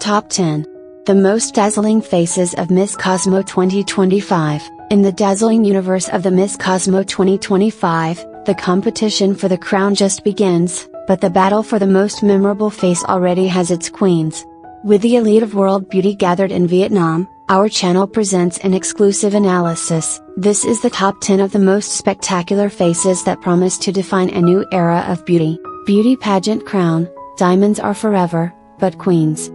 Top 10. The most dazzling faces of Miss Cosmo 2025. In the dazzling universe of the Miss Cosmo 2025, the competition for the crown just begins, but the battle for the most memorable face already has its queens. With the elite of world beauty gathered in Vietnam, our channel presents an exclusive analysis. This is the top 10 of the most spectacular faces that promise to define a new era of beauty. Beauty pageant crown, diamonds are forever, but queens.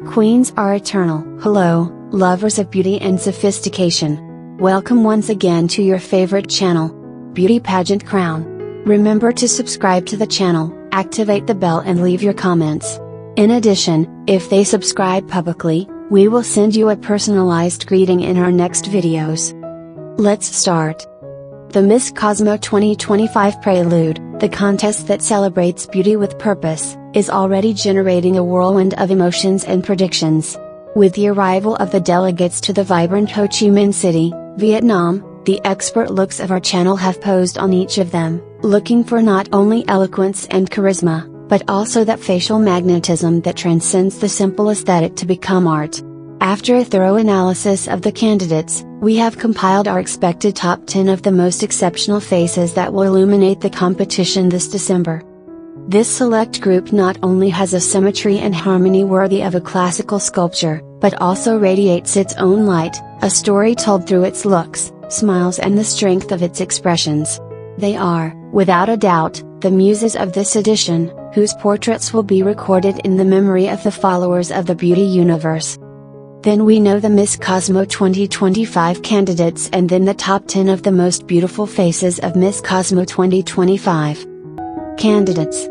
Queens are eternal. Hello, lovers of beauty and sophistication. Welcome once again to your favorite channel, Beauty Pageant Crown. Remember to subscribe to the channel, activate the bell and leave your comments. In addition, if they subscribe publicly, we will send you a personalized greeting in our next videos. Let's start. The Miss Cosmo 2025 Prelude, the contest that celebrates beauty with purpose, is already generating a whirlwind of emotions and predictions. With the arrival of the delegates to the vibrant Ho Chi Minh City, Vietnam, the expert looks of our channel have posed on each of them, looking for not only eloquence and charisma, but also that facial magnetism that transcends the simple aesthetic to become art. After a thorough analysis of the candidates, we have compiled our expected top 10 of the most exceptional faces that will illuminate the competition this December. This select group not only has a symmetry and harmony worthy of a classical sculpture, but also radiates its own light, a story told through its looks, smiles and the strength of its expressions. They are, without a doubt, the muses of this edition, whose portraits will be recorded in the memory of the followers of the beauty universe. Then we know the Miss Cosmo 2025 candidates and then the top 10 of the most beautiful faces of Miss Cosmo 2025. Candidates.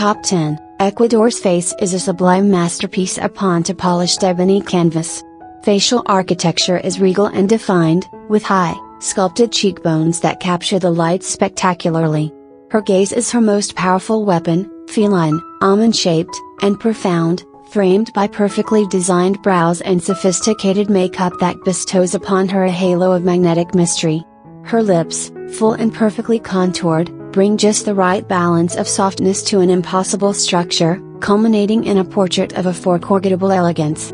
Top 10. Ecuador's face is a sublime masterpiece upon to polished ebony canvas. Facial architecture is regal and defined, with high, sculpted cheekbones that capture the light spectacularly. Her gaze is her most powerful weapon, feline, almond-shaped, and profound, framed by perfectly designed brows and sophisticated makeup that bestows upon her a halo of magnetic mystery. Her lips, full and perfectly contoured, bring just the right balance of softness to an impossible structure, culminating in a portrait of a forgettable elegance.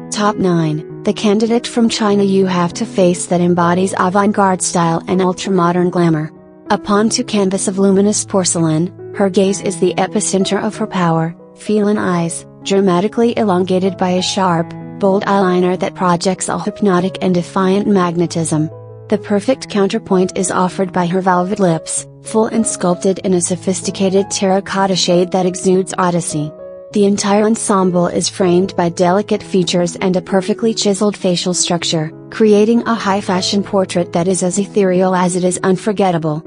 Top 9. The candidate from China. You have to face that embodies avant-garde style and ultra-modern glamour. Upon to canvas of luminous porcelain, her gaze is the epicenter of her power, feline eyes, dramatically elongated by a sharp, bold eyeliner that projects a hypnotic and defiant magnetism. The perfect counterpoint is offered by her velvet lips, full and sculpted in a sophisticated terracotta shade that exudes Odyssey. The entire ensemble is framed by delicate features and a perfectly chiseled facial structure, creating a high-fashion portrait that is as ethereal as it is unforgettable.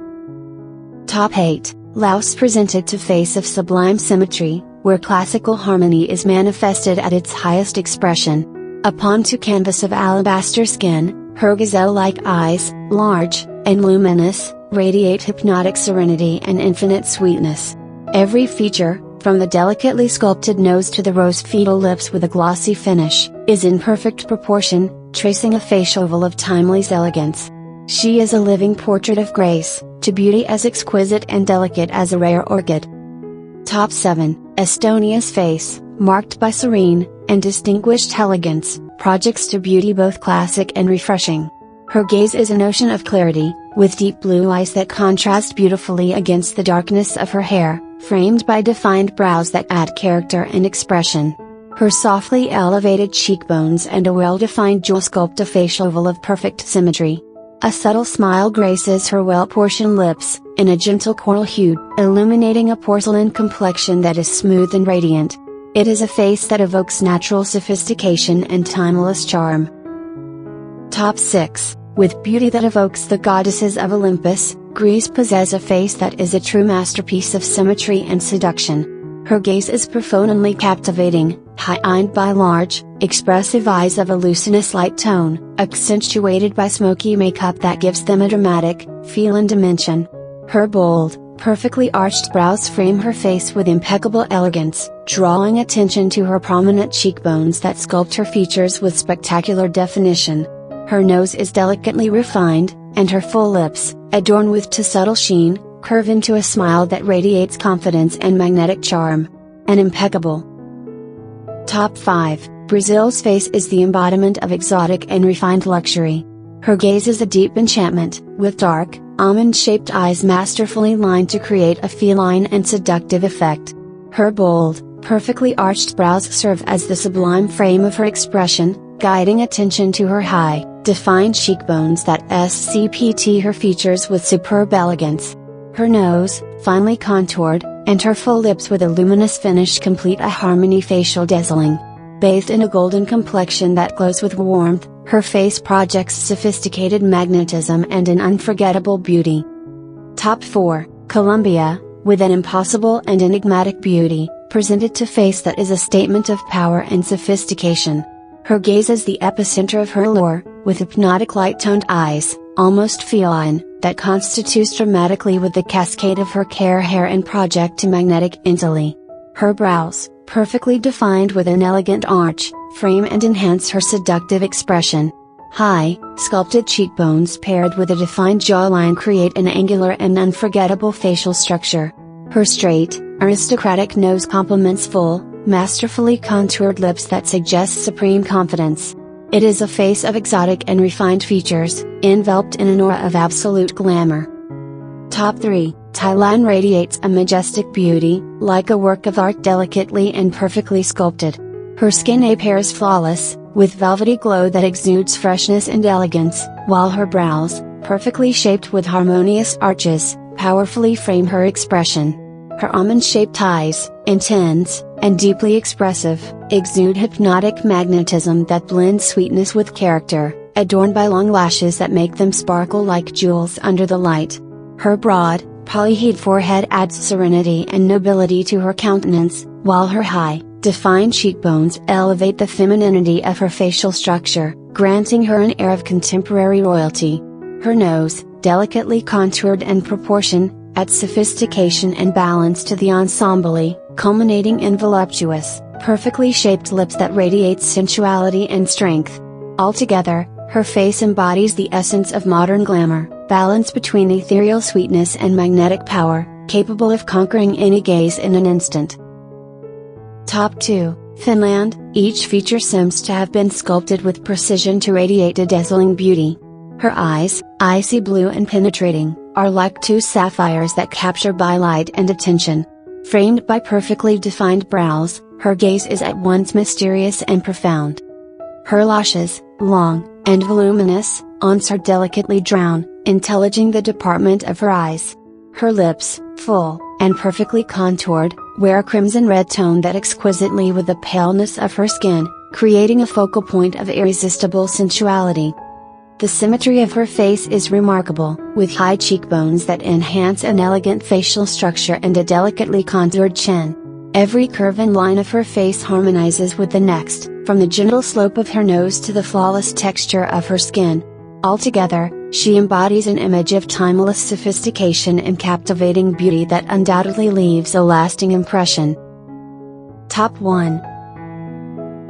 Top 8. Laos presented to face of sublime symmetry, where classical harmony is manifested at its highest expression. Upon to canvas of alabaster skin, her gazelle-like eyes, large and luminous, radiate hypnotic serenity and infinite sweetness. Every feature, from the delicately sculpted nose to the rose-petal lips with a glossy finish, is in perfect proportion, tracing a facial oval of timeless elegance. She is a living portrait of grace, to beauty as exquisite and delicate as a rare orchid. Top 7. Estonia's face, marked by serene and distinguished elegance, projects to beauty both classic and refreshing. Her gaze is an ocean of clarity, with deep blue eyes that contrast beautifully against the darkness of her hair, framed by defined brows that add character and expression. Her softly elevated cheekbones and a well-defined jaw sculpt a facial oval of perfect symmetry. A subtle smile graces her well-portioned lips, in a gentle coral hue, illuminating a porcelain complexion that is smooth and radiant. It is a face that evokes natural sophistication and timeless charm. Top 6. With beauty that evokes the goddesses of Olympus, Greece possesses a face that is a true masterpiece of symmetry and seduction. Her gaze is profoundly captivating, high-eyed by large, expressive eyes of a luminous light tone, accentuated by smoky makeup that gives them a dramatic, feline dimension. Her bold, perfectly arched brows frame her face with impeccable elegance, drawing attention to her prominent cheekbones that sculpt her features with spectacular definition. Her nose is delicately refined, and her full lips, adorned with too subtle sheen, curve into a smile that radiates confidence and magnetic charm. An impeccable. Top 5. Brazil's face is the embodiment of exotic and refined luxury. Her gaze is a deep enchantment, with dark, almond-shaped eyes masterfully lined to create a feline and seductive effect. Her bold, perfectly arched brows serve as the sublime frame of her expression, guiding attention to her high, defined cheekbones that sculpt her features with superb elegance. Her nose, finely contoured, and her full lips with a luminous finish complete a harmony facial dazzling. Bathed in a golden complexion that glows with warmth, her face projects sophisticated magnetism and an unforgettable beauty. Top 4. Colombia, with an impossible and enigmatic beauty, presented to face that is a statement of power and sophistication. Her gaze is the epicenter of her allure, with hypnotic light-toned eyes, almost feline, that constitutes dramatically with the cascade of her hair and project to magnetic intensity. Her brows, perfectly defined with an elegant arch, frame and enhance her seductive expression. High, sculpted cheekbones paired with a defined jawline create an angular and unforgettable facial structure. Her straight, aristocratic nose complements full, masterfully contoured lips that suggest supreme confidence. It is a face of exotic and refined features, enveloped in an aura of absolute glamour. Top 3. Thailand radiates a majestic beauty, like a work of art delicately and perfectly sculpted. Her skin appears flawless, with velvety glow that exudes freshness and elegance, while her brows, perfectly shaped with harmonious arches, powerfully frame her expression. Her almond-shaped eyes, intense, and deeply expressive, exude hypnotic magnetism that blends sweetness with character, adorned by long lashes that make them sparkle like jewels under the light. Her broad, polyhedral forehead adds serenity and nobility to her countenance, while her high, defined cheekbones elevate the femininity of her facial structure, granting her an air of contemporary royalty. Her nose, delicately contoured and proportioned, adds sophistication and balance to the ensemble, culminating in voluptuous, perfectly shaped lips that radiate sensuality and strength. Altogether, her face embodies the essence of modern glamour, balance between ethereal sweetness and magnetic power, capable of conquering any gaze in an instant. Top 2. Finland. Each feature seems to have been sculpted with precision to radiate a dazzling beauty. Her eyes, icy blue and penetrating, are like two sapphires that capture by light and attention. Framed by perfectly defined brows, her gaze is at once mysterious and profound. Her lashes, long and voluminous, are delicately drawn, intelliging the department of her eyes. Her lips, full and perfectly contoured, wear a crimson-red tone that exquisitely with the paleness of her skin, creating a focal point of irresistible sensuality. The symmetry of her face is remarkable, with high cheekbones that enhance an elegant facial structure and a delicately contoured chin. Every curve and line of her face harmonizes with the next, from the gentle slope of her nose to the flawless texture of her skin. Altogether, she embodies an image of timeless sophistication and captivating beauty that undoubtedly leaves a lasting impression. Top 1.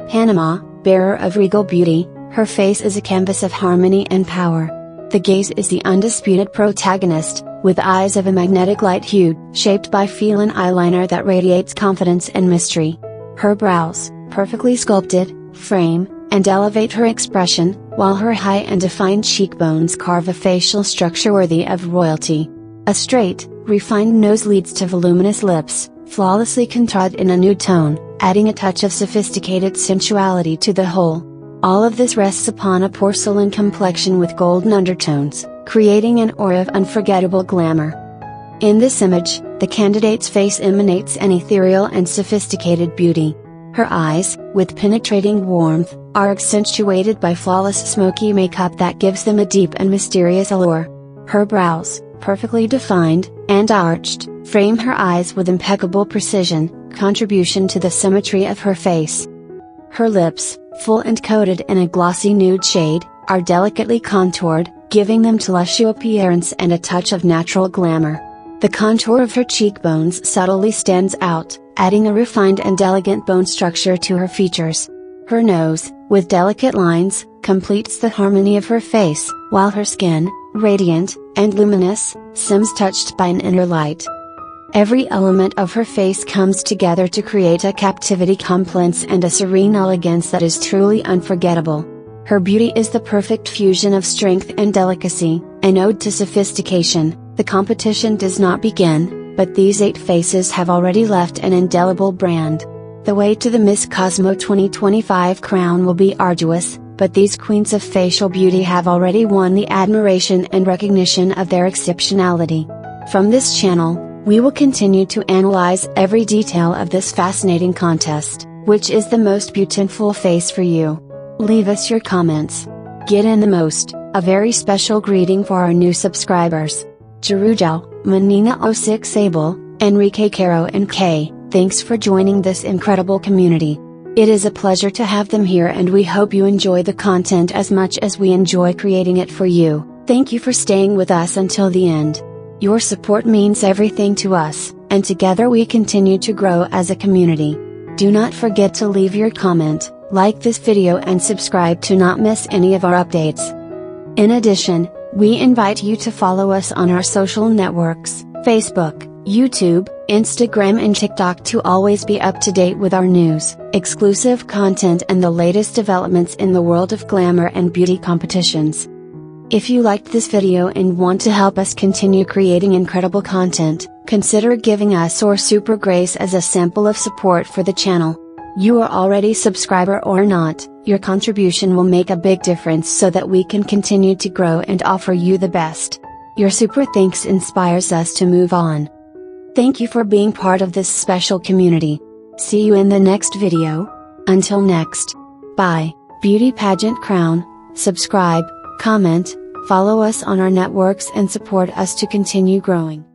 Panama, bearer of regal beauty, her face is a canvas of harmony and power. The gaze is the undisputed protagonist, with eyes of a magnetic light hue, shaped by feline eyeliner that radiates confidence and mystery. Her brows, perfectly sculpted, frame and elevate her expression, while her high and defined cheekbones carve a facial structure worthy of royalty. A straight, refined nose leads to voluminous lips, flawlessly contoured in a nude tone, adding a touch of sophisticated sensuality to the whole. All of this rests upon a porcelain complexion with golden undertones, creating an aura of unforgettable glamour. In this image, the candidate's face emanates an ethereal and sophisticated beauty. Her eyes, with penetrating warmth, are accentuated by flawless smoky makeup that gives them a deep and mysterious allure. Her brows, perfectly defined and arched, frame her eyes with impeccable precision, contribution to the symmetry of her face. Her lips, full and coated in a glossy nude shade, are delicately contoured, giving them fleshy appearance and a touch of natural glamour. The contour of her cheekbones subtly stands out, adding a refined and elegant bone structure to her features. Her nose, with delicate lines, completes the harmony of her face, while her skin, radiant and luminous, seems touched by an inner light. Every element of her face comes together to create a captivity complex and a serene elegance that is truly unforgettable. Her beauty is the perfect fusion of strength and delicacy, an ode to sophistication. The competition does not begin, but these 8 faces have already left an indelible brand. The way to the Miss Cosmo 2025 crown will be arduous, but these queens of facial beauty have already won the admiration and recognition of their exceptionality. From this channel, we will continue to analyze every detail of this fascinating contest. Which is the most beautiful face for you? Leave us your comments. Get in the most. A very special greeting for our new subscribers. Jerujao, Manina 06 Abel, Enrique Caro and K, thanks for joining this incredible community. It is a pleasure to have them here and we hope you enjoy the content as much as we enjoy creating it for you. Thank you for staying with us until the end. Your support means everything to us, and together we continue to grow as a community. Do not forget to leave your comment, like this video and subscribe to not miss any of our updates. In addition, we invite you to follow us on our social networks, Facebook, YouTube, Instagram and TikTok to always be up to date with our news, exclusive content and the latest developments in the world of glamour and beauty competitions. If you liked this video and want to help us continue creating incredible content, consider giving us or Super Grace as a sample of support for the channel. You are already subscriber or not, your contribution will make a big difference so that we can continue to grow and offer you the best. Your super thanks inspires us to move on. Thank you for being part of this special community. See you in the next video. Until next. Bye. Beauty Pageant Crown, subscribe, comment, follow us on our networks and support us to continue growing.